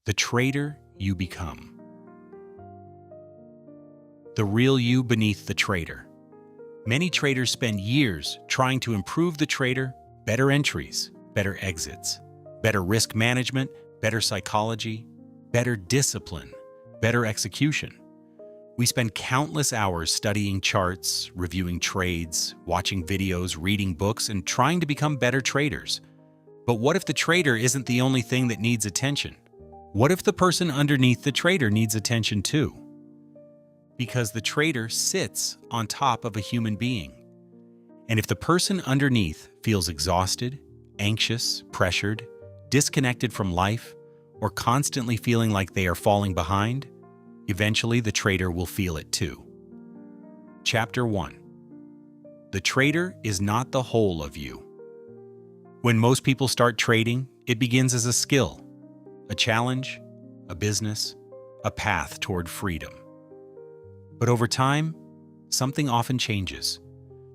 The trader you become. The real you beneath the trader. Many traders spend years trying to improve the trader, better entries, better exits, better risk management, better psychology, better discipline, better execution. We spend countless hours studying charts, reviewing trades, watching videos, reading books, and trying to become better traders. But what if the trader isn't the only thing that needs attention? What if the person underneath the trader needs attention too? Because the trader sits on top of a human being. And if the person underneath feels exhausted, anxious, pressured, disconnected from life, or constantly feeling like they are falling behind, eventually the trader will feel it too. Chapter 1. The trader is not the whole of you. When most people start trading, it begins as a skill, a challenge, a business, a path toward freedom. But over time, something often changes.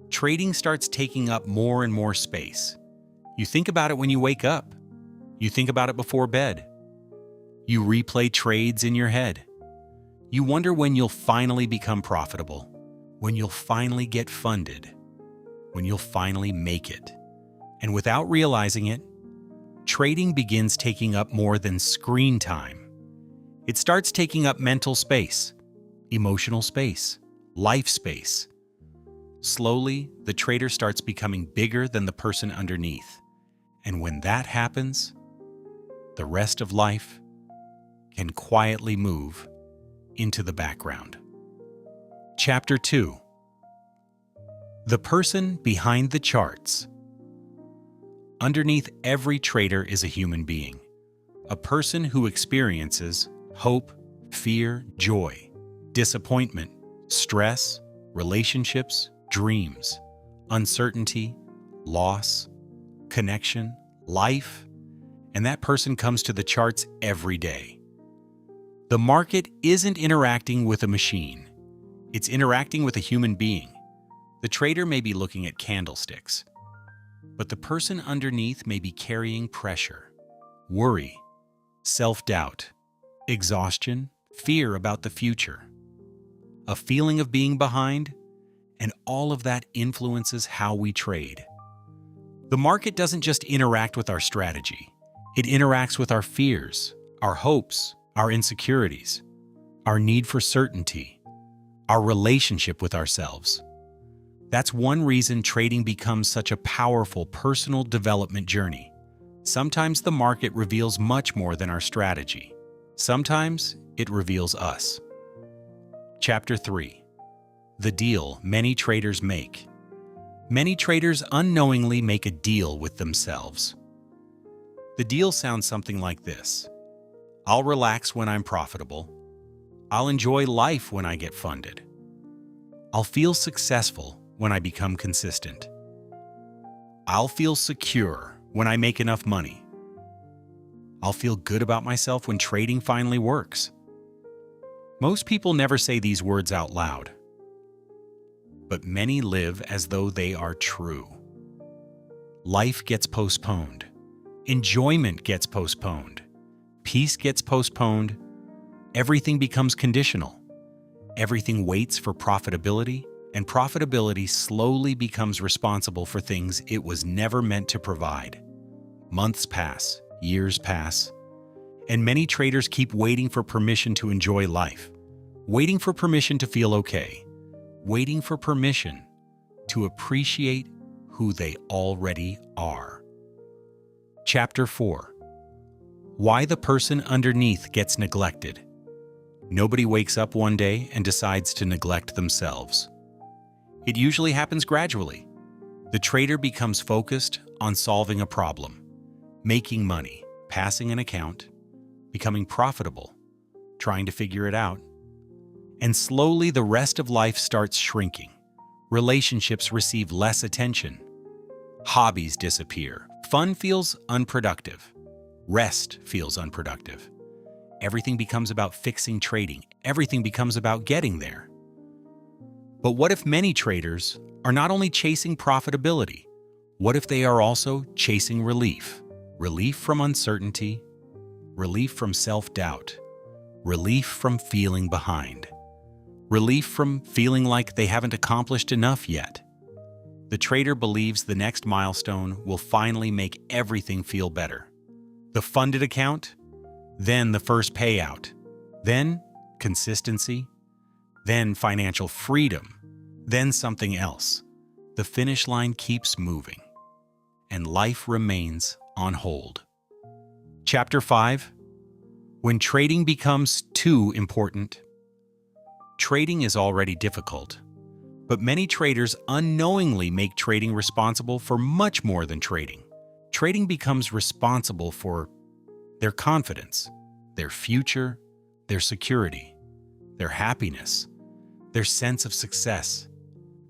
Trading starts taking up more and more space. You think about it when you wake up. You think about it before bed. You replay trades in your head. You wonder when you'll finally become profitable, when you'll finally get funded, when you'll finally make it. And without realizing it, trading begins taking up more than screen time. It starts taking up mental space, emotional space, life space. Slowly, the trader starts becoming bigger than the person underneath. And when that happens, the rest of life can quietly move into the background. Chapter 2. The person behind the charts. Underneath every trader is a human being, a person who experiences hope, fear, joy, disappointment, stress, relationships, dreams, uncertainty, loss, connection, life, and that person comes to the charts every day. The market isn't interacting with a machine. It's interacting with a human being. The trader may be looking at candlesticks, but the person underneath may be carrying pressure, worry, self-doubt, exhaustion, fear about the future, a feeling of being behind, and all of that influences how we trade. The market doesn't just interact with our strategy. It interacts with our fears, our hopes, our insecurities, our need for certainty, our relationship with ourselves. That's one reason trading becomes such a powerful personal development journey. Sometimes the market reveals much more than our strategy. Sometimes it reveals us. Chapter 3. The deal many traders make. Many traders unknowingly make a deal with themselves. The deal sounds something like this. I'll relax when I'm profitable. I'll enjoy life when I get funded. I'll feel successful when I become consistent. I'll feel secure when I make enough money. I'll feel good about myself when trading finally works. Most people never say these words out loud, but many live as though they are true. Life gets postponed. Enjoyment gets postponed. Peace gets postponed. Everything becomes conditional. Everything waits for profitability, and profitability slowly becomes responsible for things it was never meant to provide. Months pass, years pass, and many traders keep waiting for permission to enjoy life, waiting for permission to feel okay, waiting for permission to appreciate who they already are. Chapter 4. Why the person underneath gets neglected. Nobody wakes up one day and decides to neglect themselves. It usually happens gradually. The trader becomes focused on solving a problem, making money, passing an account, becoming profitable, trying to figure it out. And slowly the rest of life starts shrinking. Relationships receive less attention. Hobbies disappear. Fun feels unproductive. Rest feels unproductive. Everything becomes about fixing trading. Everything becomes about getting there. But what if many traders are not only chasing profitability? What if they are also chasing relief? Relief from uncertainty, relief from self-doubt, relief from feeling behind, relief from feeling like they haven't accomplished enough yet. The trader believes the next milestone will finally make everything feel better. The funded account, then the first payout, then consistency, then financial freedom, then something else. The finish line keeps moving, and life remains on hold. Chapter 5. When trading becomes too important. Trading is already difficult, but many traders unknowingly make trading responsible for much more than trading. Trading becomes responsible for their confidence, their future, their security, their happiness, their sense of success,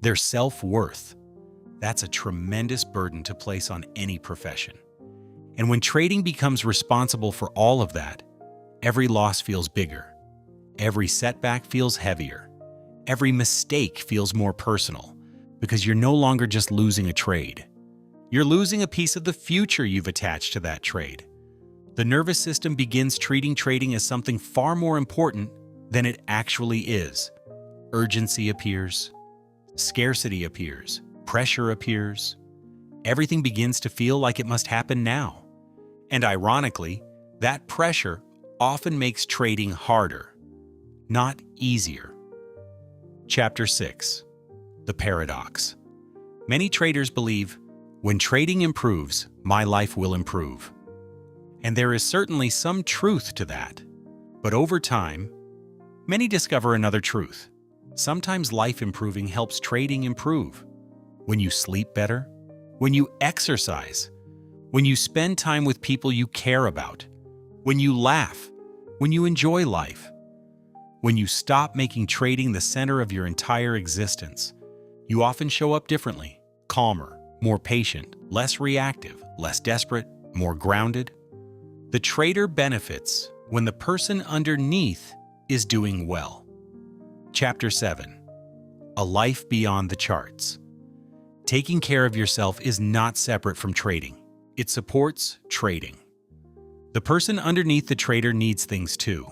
their self-worth. That's a tremendous burden to place on any profession. And when trading becomes responsible for all of that, every loss feels bigger, every setback feels heavier, every mistake feels more personal, because you're no longer just losing a trade. You're losing a piece of the future you've attached to that trade. The nervous system begins treating trading as something far more important than it actually is. Urgency appears, scarcity appears, pressure appears. Everything begins to feel like it must happen now. And ironically, that pressure often makes trading harder, not easier. Chapter 6. The Paradox. Many traders believe, when trading improves, my life will improve. And there is certainly some truth to that. But over time, many discover another truth. Sometimes life improving helps trading improve. When you sleep better, when you exercise, when you spend time with people you care about, when you laugh, when you enjoy life, when you stop making trading the center of your entire existence, you often show up differently, calmer, more patient, less reactive, less desperate, more grounded. The trader benefits when the person underneath is doing well. Chapter 7. A life beyond the charts. Taking care of yourself is not separate from trading. It supports trading. The person underneath the trader needs things too.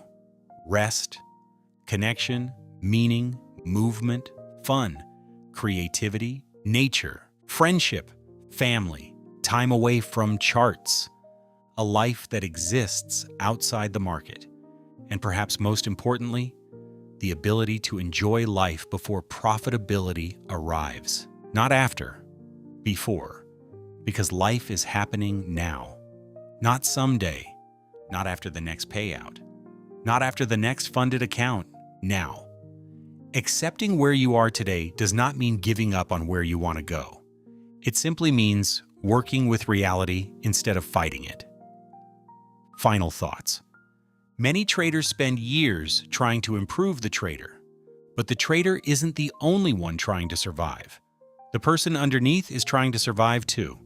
Rest, connection, meaning, movement, fun, creativity, nature, friendship, family, time away from charts. A life that exists outside the market. And perhaps most importantly, the ability to enjoy life before profitability arrives. Not after, before. Because life is happening now. Not someday, not after the next payout, not after the next funded account, now. Accepting where you are today does not mean giving up on where you want to go. It simply means working with reality instead of fighting it. Final thoughts. Many traders spend years trying to improve the trader, but the trader isn't the only one trying to survive. The person underneath is trying to survive too.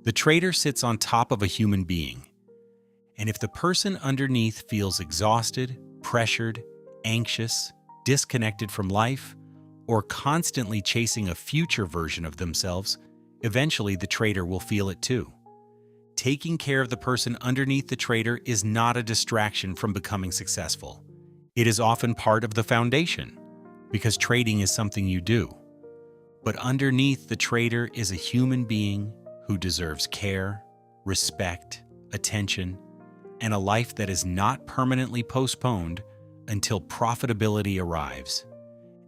The trader sits on top of a human being, and if the person underneath feels exhausted, pressured, anxious, disconnected from life, or constantly chasing a future version of themselves, eventually the trader will feel it too. Taking care of the person underneath the trader is not a distraction from becoming successful. It is often part of the foundation, because trading is something you do. But underneath the trader is a human being who deserves care, respect, attention, and a life that is not permanently postponed until profitability arrives.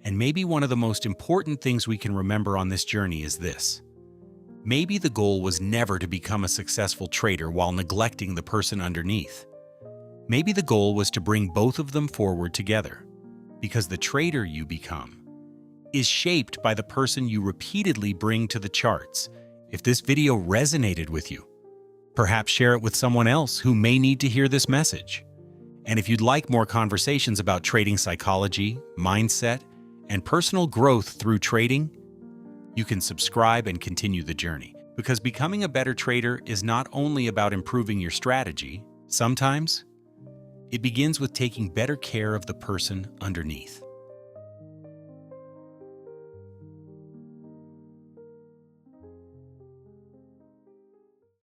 And maybe one of the most important things we can remember on this journey is this. Maybe the goal was never to become a successful trader while neglecting the person underneath. Maybe the goal was to bring both of them forward together, because the trader you become is shaped by the person you repeatedly bring to the charts. If this video resonated with you, perhaps share it with someone else who may need to hear this message. And if you'd like more conversations about trading psychology, mindset, and personal growth through trading, you can subscribe and continue the journey, because becoming a better trader is not only about improving your strategy. Sometimes it begins with taking better care of the person underneath.